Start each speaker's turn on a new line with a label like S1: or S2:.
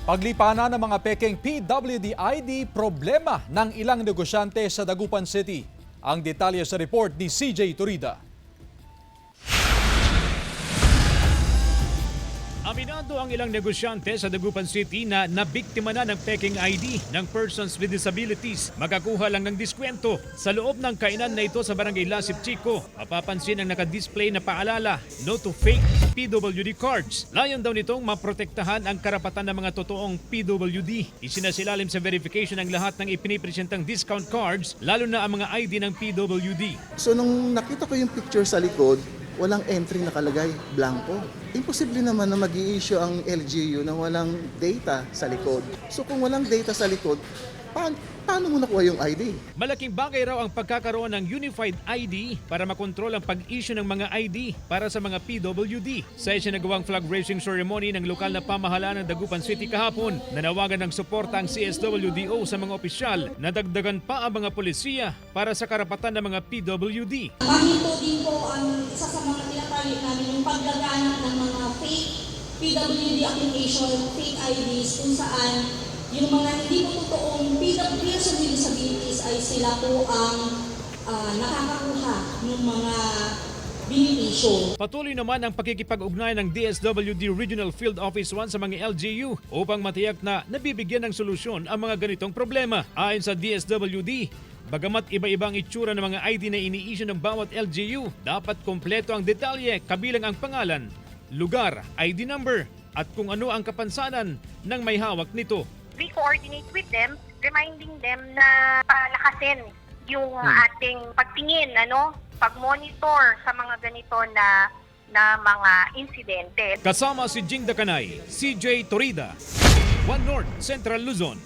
S1: Paglipanan ng mga pekeng PWD ID, problema ng ilang negosyante sa Dagupan City. Ang detalye sa report ni CJ Turida.
S2: Aminado ang ilang negosyante sa Dagupan City na nabiktima na ng peking ID ng persons with disabilities. Makakuha lang ng diskwento. Sa loob ng kainan na ito sa Barangay Lasip Chico, mapapansin ang nakadisplay na paalala, no to fake PWD cards. Layon daw nitong maprotektahan ang karapatan ng mga totoong PWD. Isinasilalim sa verification ang lahat ng ipinipresentang discount cards, lalo na ang mga ID ng PWD.
S3: So nung nakita ko yung picture sa likod, walang entry nakalagay, blanco. Imposible naman na mag-i-issue ang LGU na walang data sa likod. So kung walang data sa likod, paano mo nakuha yung ID?
S2: Malaking bagay raw ang pagkakaroon ng Unified ID para makontrol ang pag-issue ng mga ID para sa mga PWD. Sa isinagawang flag raising ceremony ng lokal na pamahalaan ng Dagupan City kahapon, nanawagan ng suporta ang CSWDO sa mga opisyal na dagdagan pa ang mga polisiya para sa karapatan ng mga PWD.
S4: Mahinto din po ang isa sa mga tinatarget namin yung paglaganap ng mga fake PWD application, fake IDs kung saan yung mga hindi po totoong person with disabilities ay sila po ang nakakakuha ng mga benepisyo.
S2: Patuloy naman ang pakikipag-ugnayan ng DSWD Regional Field Office 1 sa mga LGU upang matiyak na nabibigyan ng solusyon ang mga ganitong problema. Ayon sa DSWD, bagamat iba-iba ang itsura ng mga ID na ini-issue ng bawat LGU, dapat kompleto ang detalye kabilang ang pangalan, lugar, ID number at kung ano ang kapansanan ng may hawak nito.
S5: We coordinate with them, reminding them na palakasin yung ating pagtingin, pag-monitor sa mga ganito na mga insidente.
S2: Kasama si Jing Dakanay, CJ Torida, One North, Central Luzon.